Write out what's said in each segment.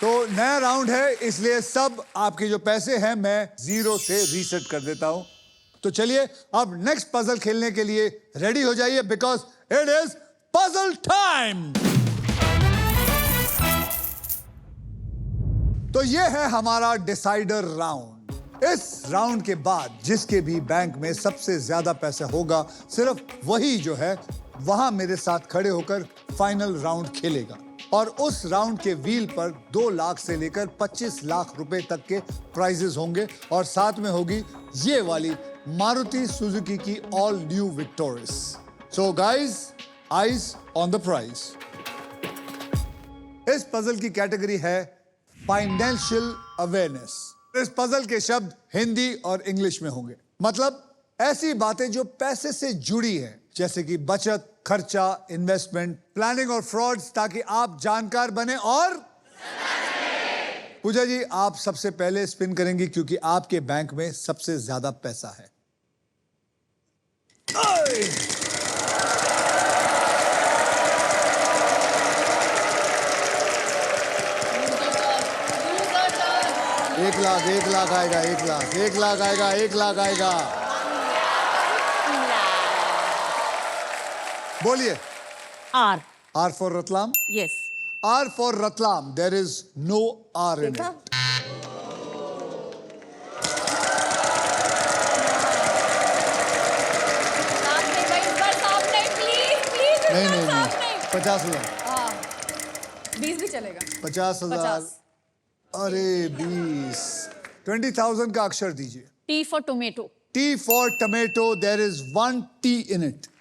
तो नया राउंड है, इसलिए सब आपके जो पैसे हैं मैं 0 से रीसेट कर देता हूं। तो चलिए अब नेक्स्ट पजल खेलने के लिए रेडी हो जाइए, because it is puzzle time. तो ये है हमारा डिसाइडर राउंड। इस राउंड के बाद जिसके भी बैंक में सबसे ज्यादा पैसा होगा, सिर्फ वही जो है वहां मेरे साथ खड़े होकर फाइनल राउंड खेलेगा। और उस राउंड के व्हील पर 2 लाख से लेकर 25 लाख रुपए तक के प्राइजेस होंगे, और साथ में होगी ये वाली मारुति सुजुकी की all new Victoris. So guys, eyes on the prize. इस पजल की कैटेगरी है फाइनेंशियल अवेयरनेस। इस पजल के शब्द हिंदी और इंग्लिश में होंगे। मतलब ऐसी बातें जो पैसे से जुड़ी हैं, जैसे कि बचत, खर्चा, इन्वेस्टमेंट, प्लानिंग और फ्रॉड्स, ताकि आप जानकार बने। और पूजा जी, आप सबसे पहले स्पिन करेंगी क्योंकि आपके बैंक में सबसे ज्यादा पैसा है। एक लाख आएगा, 1 लाख आएगा, 1 लाख आएगा। बोलिए। R. R for Ratlam? Yes. R for Ratlam. There is no R in it. नहीं 50,000। 20 भी चलेगा। 50,000। अरे 20। 20,000 का अक्षर दीजिए। T for tomato. T for tomato. There is 1 T in it.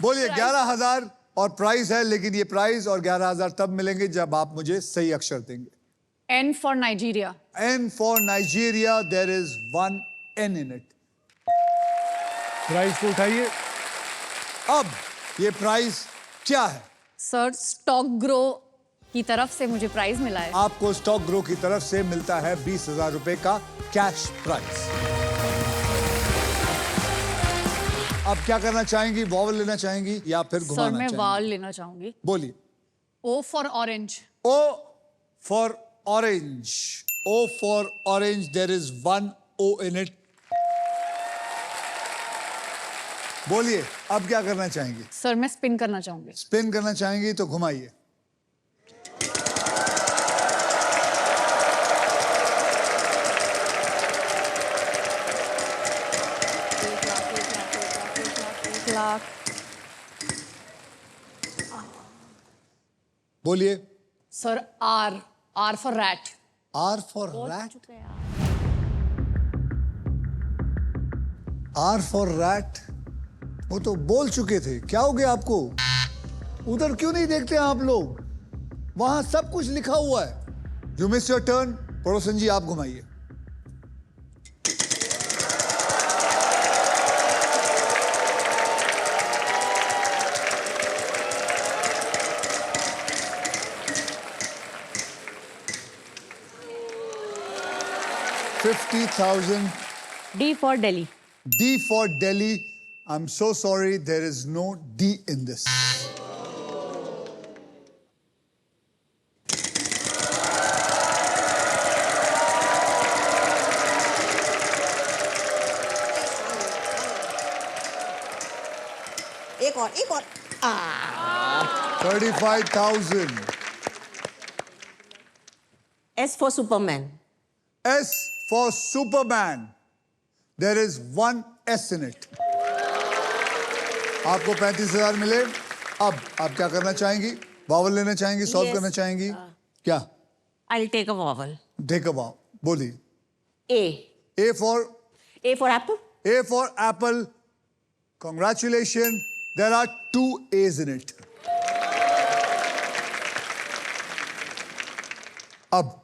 बोलिए। 11,000 और प्राइस है, लेकिन ये प्राइस और 11,000 तब मिलेंगे जब आप मुझे सही अक्षर देंगे। N for Nigeria. N for Nigeria. There is 1 N in it. Price को उठाइए। अब ये प्राइस क्या है? सर, स्टॉक ग्रो की तरफ से मुझे प्राइज मिला है। आपको स्टॉक ग्रो की तरफ से मिलता है 20,000 रुपए का कैश प्राइज। अब क्या करना चाहेंगी? वॉवल लेना चाहेंगी या फिर घुमाना सर, मैं चाहेंगी? वाल लेना चाहूंगी। बोलिए। O for orange. O for orange. O for orange. There is 1 O in it. बोलिए, अब क्या करना चाहेंगी? सर, मैं स्पिन करना चाहूंगी। स्पिन करना चाहेंगी तो घुमाइए। बोलिए। Sir, R for rat. R for rat. R for rat. वो तो बोल चुके थे। क्या हो गया आपको? उधर क्यों नहीं देखते आप लोग? वहां सब कुछ लिखा हुआ है। You miss your turn. पड़ोसन जी, आप घुमाइए। $50,000. D for Delhi. D for Delhi. I'm so sorry, there is no D in this. एक और 35,000. S for Superman. S for Superman. There is 1 S in it. आपको 35,000 मिले। अब आप क्या करना चाहेंगी? वावल लेना चाहेंगी? Solve Yes. करना चाहेंगी? क्या? I'll take a vowel. Take a vowel. बोलिए। A. A for Apple. A for apple. Congratulations. There are 2 A's in it. अब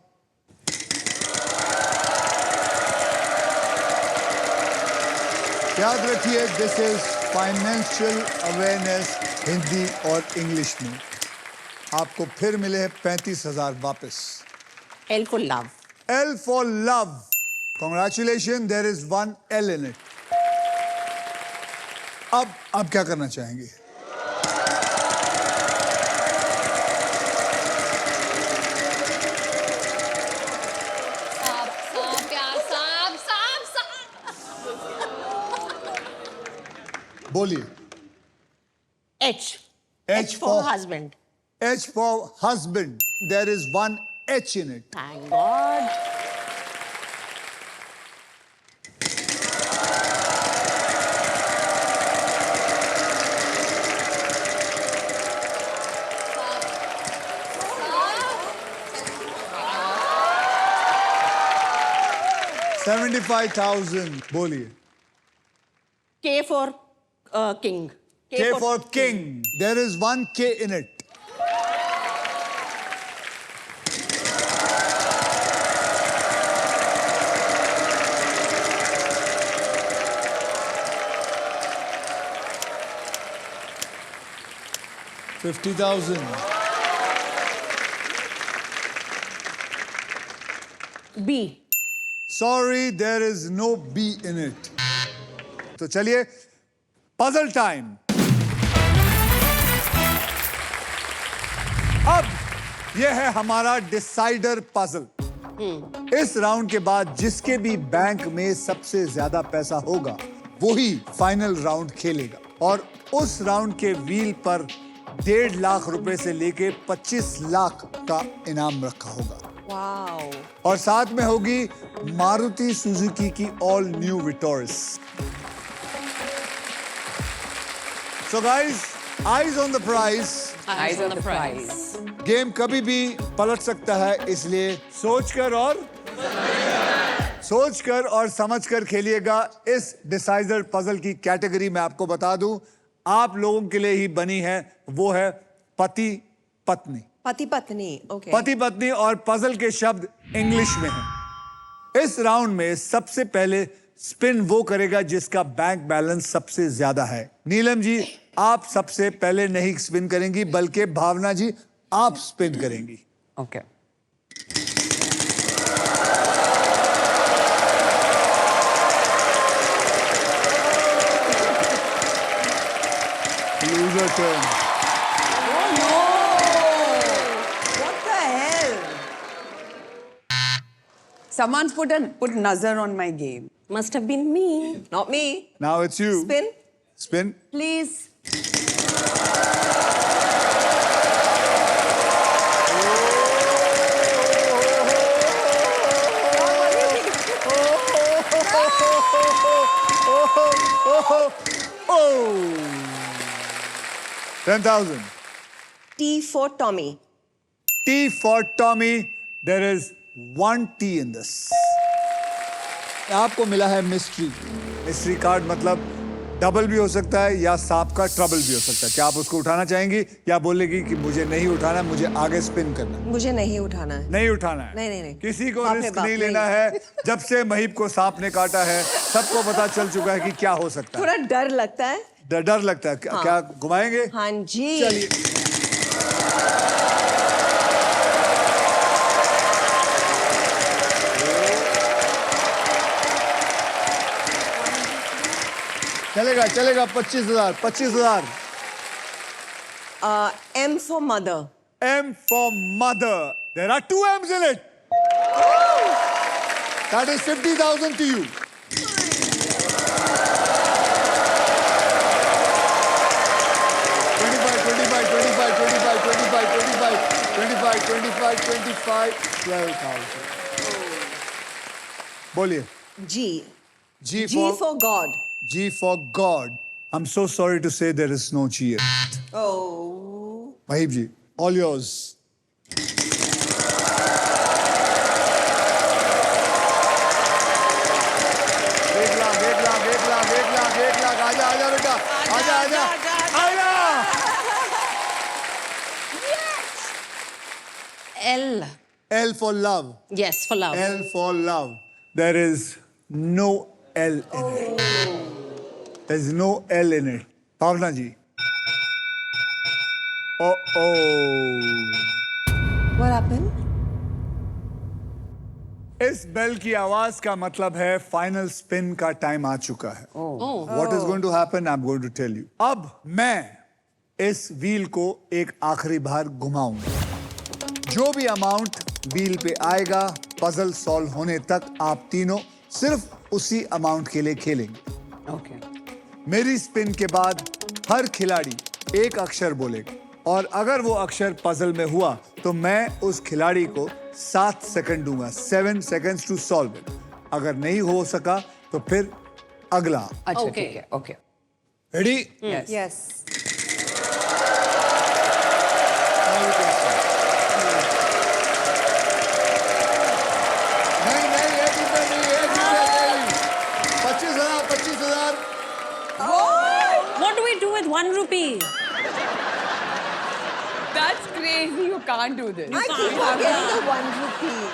याद रखिए, this is financial awareness Hindi और इंग्लिश में। आपको फिर मिले हैं 35,000 वापस। L for love. L for love. Congratulations, there is one L in it. अब आप क्या करना चाहेंगे? सांप यार, सांप सांप सांप। बोलिए। H. H for for husband. H for husband. There is one H in it. Thank God. सांप। 75,000. बोलिए। K for king. K for king. There is one K in it. $50,000. B. Sorry, there is no B in it. तो चलिए, puzzle time. अब यह है हमारा decider puzzle. इस round के बाद जिसके भी बैंक में सबसे ज्यादा पैसा होगा वही फाइनल राउंड खेलेगा और उस राउंड के व्हील पर 1.5 लाख रुपए से लेके 25 लाख का इनाम रखा होगा। Wow. और साथ में होगी मारुति सुजुकी की all new Victoris. So guys, eyes on the prize. Eyes on the prize. Game कभी भी पलट सकता है, इसलिए सोचकर और समझकर खेलिएगा। इस डिसाइडर पजल की कैटेगरी में आपको बता दूं, आप लोगों के लिए ही बनी है, वो है पति पत्नी। पति पत्नी, ओके। पति पत्नी और पजल के शब्द इंग्लिश में हैं। इस राउंड में सबसे पहले स्पिन वो करेगा जिसका बैंक बैलेंस सबसे ज्यादा है। नीलम जी, आप सबसे पहले नहीं स्पिन करेंगी, बल्कि भावना जी आप स्पिन करेंगी। Okay. Loser turn. What the hell? Someone's put nazar on my game. Must have been me. Not me. Now it's you. Spin, Spin. please. Oh! 10,000. T for Tommy. T for Tommy. There is one T in this. आपको मिला है mystery. Mystery card मतलब double भी हो सकता है या सांप का ट्रबल भी हो सकता है। क्या आप उसको उठाना चाहेंगी या बोलेगी कि मुझे नहीं उठाना, मुझे आगे स्पिन करना है? मुझे नहीं उठाना है। नहीं उठाना है। नहीं। किसी को बाप रे रिस्क बाप, नहीं लेना है। जब से महीप को सांप ने काटा है, सबको पता चल चुका है कि क्या हो सकता है। थोड़ा डर लगता है। डर लगता है। हाँ। क्या घुमाएंगे? हाँ जी। चलिए। चलेगा 25,000। M for mother. M for mother. There are 2 M's in it. That is 50,000 to you. $25,000. 12,000. बोलिए। G. G G for God. G for God. I'm so sorry to say there is no G. Oh. Mahib ji, all yours. एक लाख, आजा बेटा, आजा। L. L for love. Yes, for love. L for love. There is no L in it. There's no L in it. Bhavna ji. Oh. What happened? इस bell की आवाज का मतलब है फाइनल स्पिन का टाइम आ चुका है. What is going to happen? I'm going to tell you. अब मैं इस व्हील को एक आखिरी बार घुमाऊंगा. जो भी अमाउंट व्हील पे आएगा पजल सॉल्व होने तक आप तीनों सिर्फ उसी अमाउंट के लिए खेलेंगे. Okay. मेरी स्पिन के बाद हर खिलाड़ी एक अक्षर बोलेगा और अगर वो अक्षर पजल में हुआ तो मैं उस खिलाड़ी को 7 सेकंड दूंगा. 7 seconds टू सॉल्व इट. अगर नहीं हो सका तो फिर अगला. अच्छा Okay. ठीक है. Okay. रेडी? Yes. Yes. नहीं नहीं एक रुपए नहीं. 25,000 25,000. What do we do with 1 rupee? That's crazy. You can't do this. I keep forgetting the 1 rupee.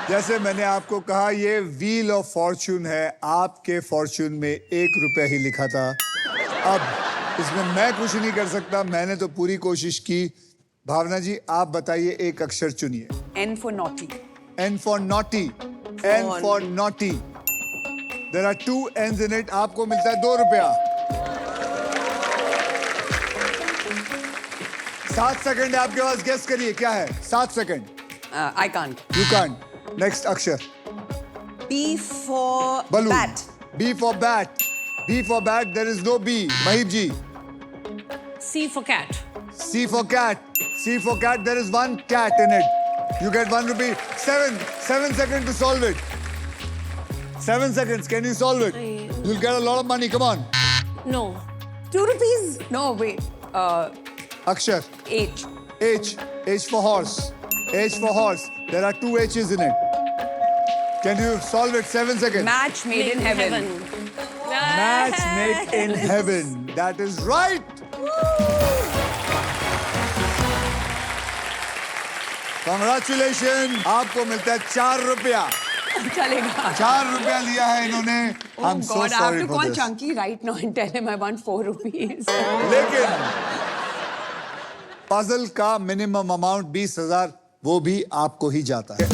जैसे मैंने आपको कहा ये व्हील ऑफ फॉर्च्यून है. आपके फॉर्च्यून में 1 रुपया ही लिखा था. अब इसमें मैं कुछ नहीं कर सकता. मैंने तो पूरी कोशिश की. भावना जी आप बताइए एक अक्षर चुनिए. N for naughty. N for naughty. N for naughty. There are 2 N's in it. आपको मिलता है 2 रुपया. 7 सेकंड है आपके पास. गेस करिए क्या है. 7 second. I can't. You can't. Next अक्षर. B for Balloon. bat. B for bat. B for bat. There is no B. Mahib ji. C for cat. C for cat. C for cat. There is 1 cat in it. You get 1 rupee. 7 seconds to solve it. 7 seconds. Can you solve it? You'll get a lot of money. Come on. No. 2 rupees. No, wait. Akshar. H. H. H for horse. H for horse. There are 2 H's in it. Can you solve it? 7 seconds. Match made in heaven. Match made in heaven. That is right. Congratulations. आपको मिलता है 4 रुपया. चलेगा. 4 रुपया लिया है इन्होंने. Oh I'm so God, I have sorry to for call this. Chunky right now and tell him I want 4 rupees. लेकिन पजल का मिनिमम अमाउंट 20,000 वो भी आपको ही जाता है.